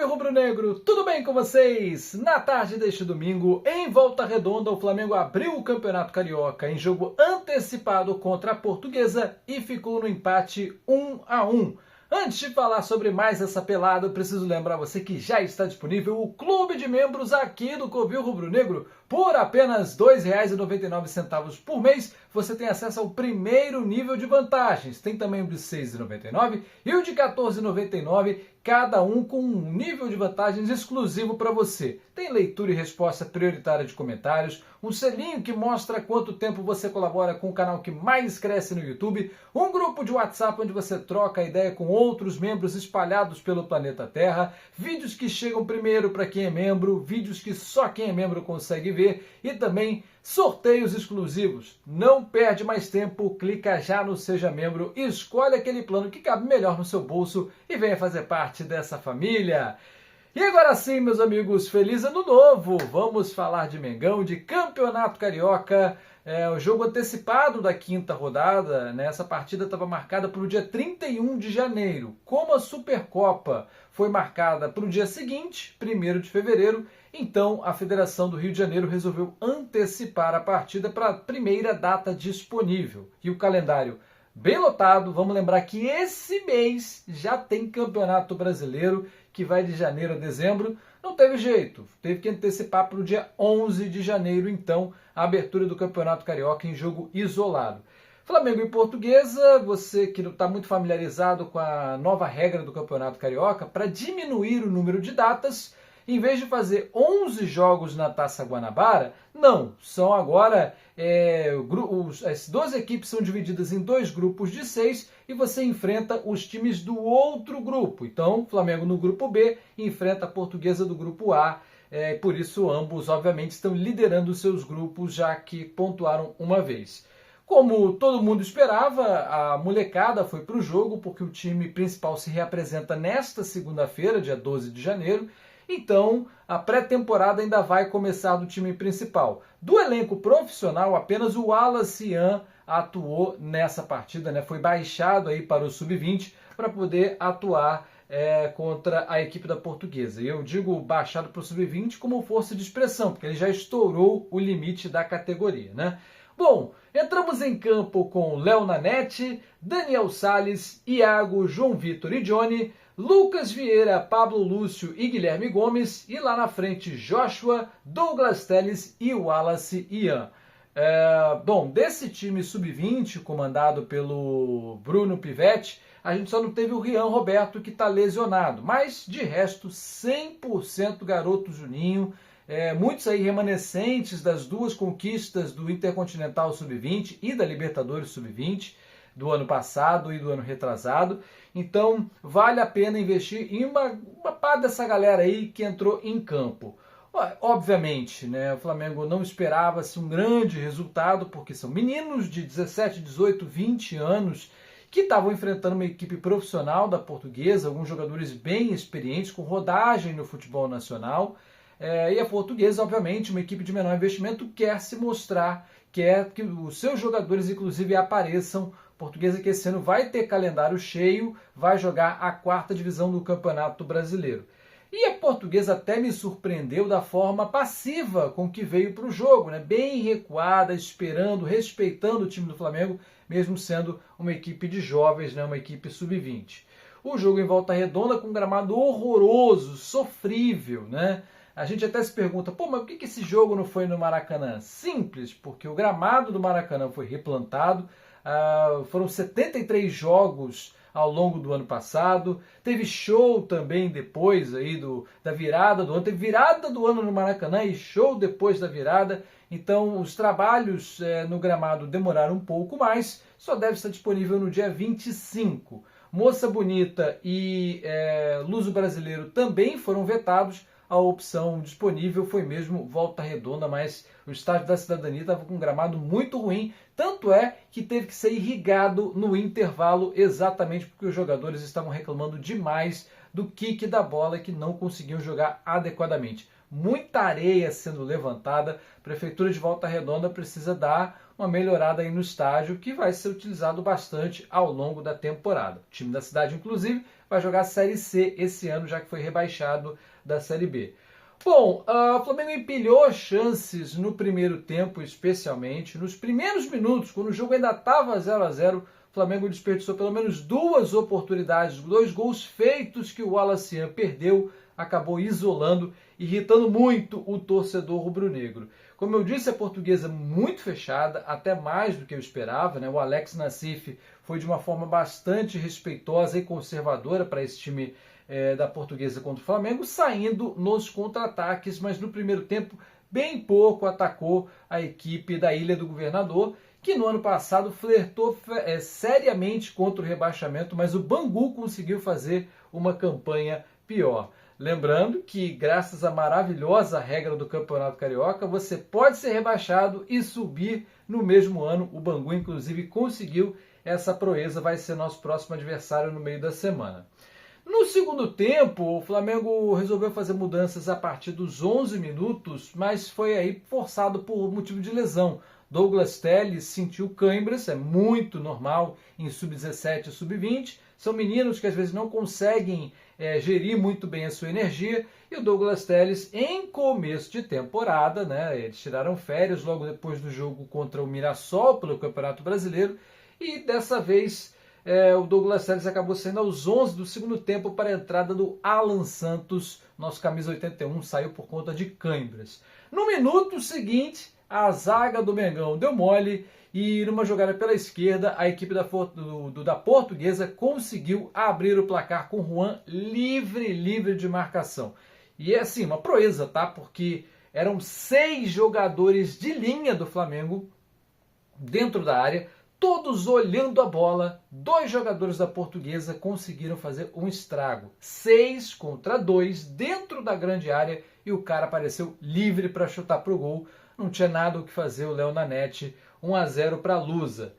rubro-negro, tudo bem com vocês? Na tarde deste domingo, em Volta Redonda, o Flamengo abriu o Campeonato Carioca em jogo antecipado contra a Portuguesa e ficou no empate 1-1. Antes de falar sobre mais essa pelada, eu preciso lembrar você que já está disponível o clube de membros aqui do Covil Rubro-Negro. Por apenas R$ 2,99 por mês, você tem acesso ao primeiro nível de vantagens. Tem também o de R$ 6,99 e o de R$ 14,99, cada um com um nível de vantagens exclusivo para você. Tem leitura e resposta prioritária de comentários, um selinho que mostra quanto tempo você colabora com o canal que mais cresce no YouTube, um grupo de WhatsApp onde você troca ideia com outros membros espalhados pelo planeta Terra, vídeos que chegam primeiro para quem é membro, vídeos que só quem é membro consegue ver e também sorteios exclusivos. Não perde mais tempo, clica já no Seja Membro, escolhe aquele plano que cabe melhor no seu bolso e venha fazer parte dessa família. E agora sim, meus amigos, feliz ano novo! Vamos falar de Mengão, de Campeonato Carioca, o jogo antecipado da quinta rodada, né? Essa partida estava marcada para o dia 31 de janeiro. Como a Supercopa foi marcada para o dia seguinte, 1º de fevereiro, então a Federação do Rio de Janeiro resolveu antecipar a partida para a primeira data disponível. E o calendário bem lotado, vamos lembrar que esse mês já tem Campeonato Brasileiro, que vai de janeiro a dezembro. Não teve jeito, teve que antecipar para o dia 11 de janeiro, então, a abertura do Campeonato Carioca em jogo isolado. Flamengo e Portuguesa, você que não está muito familiarizado com a nova regra do Campeonato Carioca, para diminuir o número de datas, em vez de fazer 11 jogos na Taça Guanabara, não, são agora, as 12 equipes são divididas em 2 grupos de 6 e você enfrenta os times do outro grupo. Então, Flamengo no grupo B enfrenta a Portuguesa do grupo A, por isso ambos, obviamente, estão liderando os seus grupos, já que pontuaram uma vez. Como todo mundo esperava, a molecada foi para o jogo, porque o time principal se reapresenta nesta segunda-feira, dia 12 de janeiro, então, a pré-temporada ainda vai começar do time principal. Do elenco profissional, apenas o Wallace Ian atuou nessa partida, né? Foi baixado aí para o Sub-20 para poder atuar contra a equipe da Portuguesa. E eu digo baixado para o Sub-20 como força de expressão, porque ele já estourou o limite da categoria, né? Bom, entramos em campo com Léo Nanete, Daniel Salles, Iago, João Vitor e Johnny, Lucas Vieira, Pablo Lúcio e Guilherme Gomes, e lá na frente Joshua, Douglas Telles e Wallace Ian. Bom, desse time sub-20, comandado pelo Bruno Pivetti, a gente só não teve o Rian Roberto, que está lesionado, mas de resto 100% garoto Juninho, muitos aí remanescentes das duas conquistas do Intercontinental Sub-20 e da Libertadores Sub-20, do ano passado e do ano retrasado. Então, vale a pena investir em uma parte dessa galera aí que entrou em campo. Obviamente, né, o Flamengo não esperava-se um grande resultado, porque são meninos de 17, 18, 20 anos que estavam enfrentando uma equipe profissional da Portuguesa, alguns jogadores bem experientes, com rodagem no futebol nacional. E a Portuguesa, obviamente, uma equipe de menor investimento, quer se mostrar, quer que os seus jogadores, inclusive, apareçam. Portuguesa que esse ano vai ter calendário cheio, vai jogar a 4ª divisão do Campeonato Brasileiro. E a Portuguesa até me surpreendeu da forma passiva com que veio para o jogo, né? Bem recuada, esperando, respeitando o time do Flamengo, mesmo sendo uma equipe de jovens, né? Uma equipe sub-20. O jogo em Volta Redonda com um gramado horroroso, sofrível, né? A gente até se pergunta, mas por que esse jogo não foi no Maracanã? Simples, porque o gramado do Maracanã foi replantado, foram 73 jogos ao longo do ano passado, teve show também depois aí da virada do ano, teve virada do ano no Maracanã e show depois da virada, então os trabalhos no gramado demoraram um pouco mais, só deve estar disponível no dia 25. Moça Bonita e Luso Brasileiro também foram vetados. A opção disponível foi mesmo Volta Redonda, mas o Estádio da Cidadania estava com um gramado muito ruim, tanto é que teve que ser irrigado no intervalo, exatamente porque os jogadores estavam reclamando demais do kick da bola, que não conseguiam jogar adequadamente. Muita areia sendo levantada, a Prefeitura de Volta Redonda precisa dar uma melhorada aí no estádio que vai ser utilizado bastante ao longo da temporada. O time da cidade, inclusive, vai jogar a Série C esse ano, já que foi rebaixado da Série B. Bom, o Flamengo empilhou chances no primeiro tempo, especialmente. Nos primeiros minutos, quando o jogo ainda estava 0-0, o Flamengo desperdiçou pelo menos 2 oportunidades, 2 gols feitos que o Wallace perdeu, acabou isolando, irritando muito o torcedor rubro-negro. Como eu disse, a Portuguesa muito fechada, até mais do que eu esperava, né? O Alex Nassif foi de uma forma bastante respeitosa e conservadora para esse time da Portuguesa contra o Flamengo, saindo nos contra-ataques, mas no primeiro tempo bem pouco atacou a equipe da Ilha do Governador, que no ano passado flertou seriamente contra o rebaixamento, mas o Bangu conseguiu fazer uma campanha pior. Lembrando que, graças à maravilhosa regra do Campeonato Carioca, você pode ser rebaixado e subir no mesmo ano. O Bangu, inclusive, conseguiu essa proeza, vai ser nosso próximo adversário no meio da semana. No segundo tempo, o Flamengo resolveu fazer mudanças a partir dos 11 minutos, mas foi aí forçado por motivo de lesão. Douglas Telles sentiu câimbras, é muito normal em sub-17 e sub-20. São meninos que às vezes não conseguem gerir muito bem a sua energia. E o Douglas Telles, em começo de temporada, né, eles tiraram férias logo depois do jogo contra o Mirassol pelo Campeonato Brasileiro. E dessa vez o Douglas Telles acabou saindo aos 11 do segundo tempo para a entrada do Alan Santos. Nosso camisa 81 saiu por conta de câimbras. No minuto seguinte, a zaga do Mengão deu mole e numa jogada pela esquerda, a equipe da Portuguesa conseguiu abrir o placar com Juan livre de marcação. E é assim, uma proeza, tá? Porque eram 6 jogadores de linha do Flamengo dentro da área, todos olhando a bola. 2 jogadores da Portuguesa conseguiram fazer um estrago. 6 contra 2 dentro da grande área e o cara apareceu livre para chutar para o gol. Não tinha nada o que fazer, o Léo Nanete, 1-0 para a Lusa.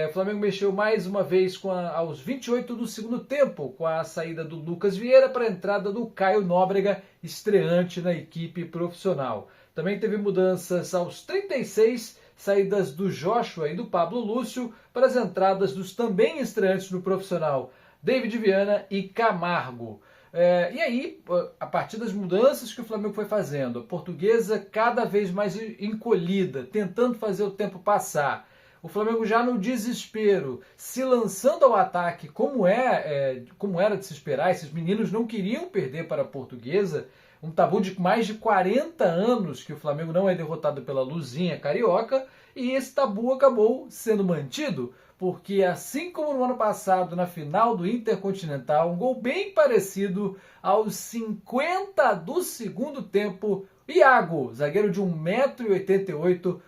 O Flamengo mexeu mais uma vez aos 28 do segundo tempo, com a saída do Lucas Vieira para a entrada do Caio Nóbrega, estreante na equipe profissional. Também teve mudanças aos 36, saídas do Joshua e do Pablo Lúcio para as entradas dos também estreantes no profissional, David Viana e Camargo. E aí, a partir das mudanças que o Flamengo foi fazendo, a Portuguesa cada vez mais encolhida, tentando fazer o tempo passar, o Flamengo já no desespero, se lançando ao ataque, como era de se esperar. Esses meninos não queriam perder para a Portuguesa, um tabu de mais de 40 anos que o Flamengo não é derrotado pela Luzinha Carioca, e esse tabu acabou sendo mantido, porque assim como no ano passado, na final do Intercontinental, um gol bem parecido aos 50 do segundo tempo, Iago, zagueiro de 1,88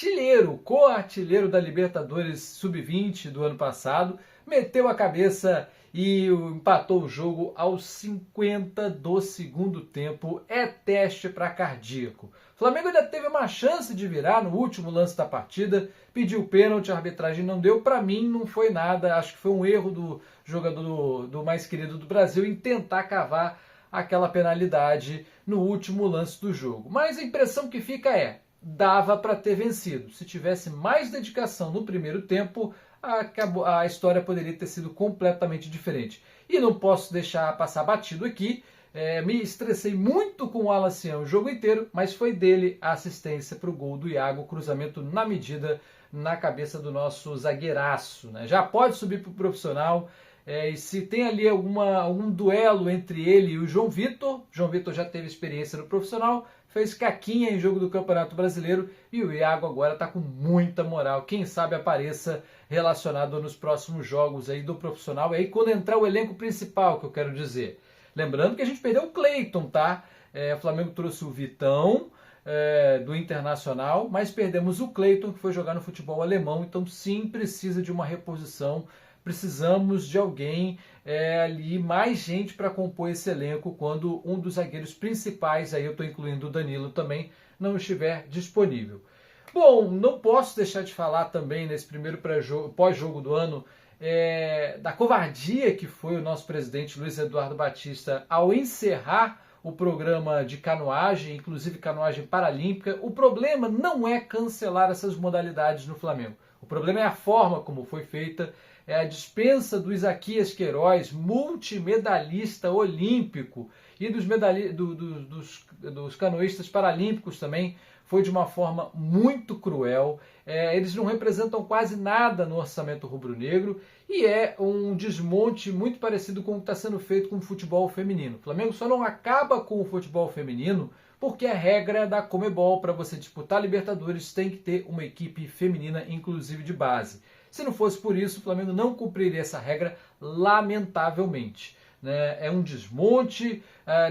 m, co-artilheiro da Libertadores Sub-20 do ano passado, meteu a cabeça e empatou o jogo aos 50 do segundo tempo. É teste para cardíaco. O Flamengo ainda teve uma chance de virar no último lance da partida, pediu pênalti, a arbitragem não deu. Para mim não foi nada, acho que foi um erro do jogador do mais querido do Brasil em tentar cavar aquela penalidade no último lance do jogo. Mas a impressão que fica dava para ter vencido. Se tivesse mais dedicação no primeiro tempo, a história poderia ter sido completamente diferente. E não posso deixar passar batido aqui. Me estressei muito com o Wallace o jogo inteiro, mas foi dele a assistência para o gol do Iago, cruzamento na medida, na cabeça do nosso zagueiraço, né? Já pode subir para o profissional. E se tem ali algum duelo entre ele e o João Vitor já teve experiência no profissional, fez caquinha em jogo do Campeonato Brasileiro, e o Iago agora está com muita moral. Quem sabe apareça relacionado nos próximos jogos aí do profissional, aí quando entrar o elenco principal, que eu quero dizer. Lembrando que a gente perdeu o Cleiton, tá? O Flamengo trouxe o Vitão do Internacional, mas perdemos o Cleiton, que foi jogar no futebol alemão, então sim, precisa de uma reposição. Precisamos de alguém ali, mais gente para compor esse elenco quando um dos zagueiros principais, aí eu estou incluindo o Danilo também, não estiver disponível. Bom, não posso deixar de falar também nesse primeiro pós-jogo do ano da covardia que foi o nosso presidente Luiz Eduardo Batista ao encerrar o programa de canoagem, inclusive canoagem paralímpica. O problema não é cancelar essas modalidades no Flamengo. O problema é a forma como foi feita, é a dispensa do Isaquias Queiroz, multimedalhista olímpico, e dos canoístas paralímpicos também, foi de uma forma muito cruel. Eles não representam quase nada no orçamento rubro-negro e é um desmonte muito parecido com o que está sendo feito com o futebol feminino. O Flamengo só não acaba com o futebol feminino porque a regra da Conmebol, para você disputar a Libertadores, tem que ter uma equipe feminina, inclusive de base. Se não fosse por isso, o Flamengo não cumpriria essa regra, lamentavelmente. É um desmonte,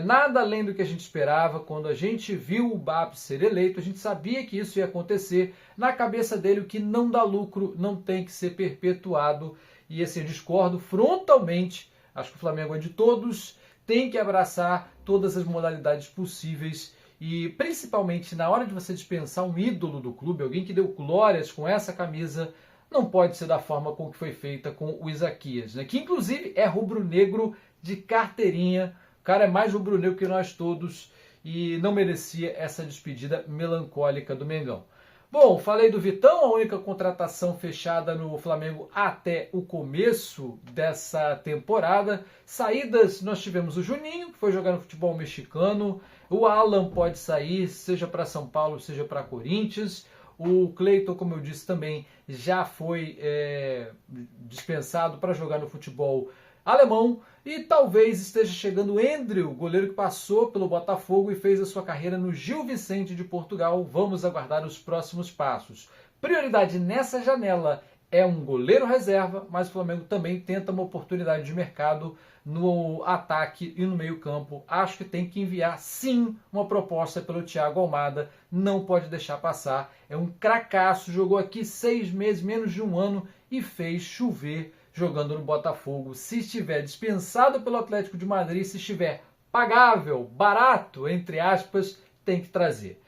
nada além do que a gente esperava. Quando a gente viu o BAP ser eleito, a gente sabia que isso ia acontecer. Na cabeça dele, o que não dá lucro não tem que ser perpetuado. E assim, eu discordo frontalmente. Acho que o Flamengo é de todos, tem que abraçar todas as modalidades possíveis. E principalmente na hora de você dispensar um ídolo do clube, alguém que deu glórias com essa camisa, não pode ser da forma com que foi feita com o Isaquias, né? Que inclusive é rubro-negro de carteirinha. O cara é mais rubro-negro que nós todos e não merecia essa despedida melancólica do Mengão. Bom, falei do Vitão, a única contratação fechada no Flamengo até o começo dessa temporada. Saídas, nós tivemos o Juninho, que foi jogar no futebol mexicano. O Alan pode sair, seja para São Paulo, seja para Corinthians. O Cleiton, como eu disse, também já foi dispensado para jogar no futebol alemão. E talvez esteja chegando o Endriel, goleiro que passou pelo Botafogo e fez a sua carreira no Gil Vicente de Portugal. Vamos aguardar os próximos passos. Prioridade nessa janela é um goleiro reserva, mas o Flamengo também tenta uma oportunidade de mercado no ataque e no meio-campo. Acho que tem que enviar, sim, uma proposta pelo Thiago Almada. Não pode deixar passar. É um cracaço, jogou aqui 6 meses, menos de um ano, e fez chover jogando no Botafogo. Se estiver dispensado pelo Atlético de Madrid, se estiver pagável, barato, entre aspas, tem que trazer.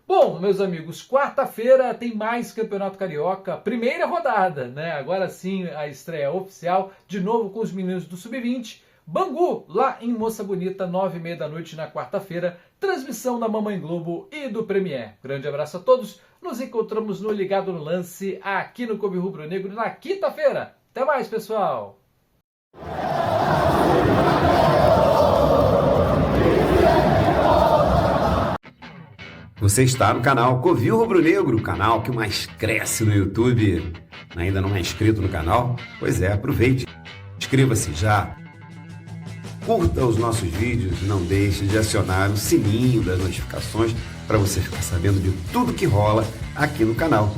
Bom, meus amigos, quarta-feira tem mais Campeonato Carioca, primeira rodada, né? Agora sim a estreia oficial, de novo com os meninos do Sub-20. Bangu, lá em Moça Bonita, 9h30 da noite na quarta-feira, transmissão da Mamãe Globo e do Premier. Grande abraço a todos, nos encontramos no Ligado no Lance, aqui no Clube Rubro Negro, na quinta-feira. Até mais, pessoal! Você está no canal Covil Rubro Negro, o canal que mais cresce no YouTube. Ainda não é inscrito no canal? Pois é, aproveite. Inscreva-se já. Curta os nossos vídeos e não deixe de acionar o sininho das notificações para você ficar sabendo de tudo que rola aqui no canal.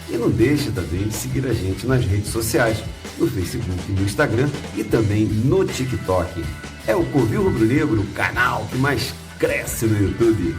E não deixe também de seguir a gente nas redes sociais, no Facebook, no Instagram e também no TikTok. É o Covil Rubro Negro, o canal que mais cresce no YouTube.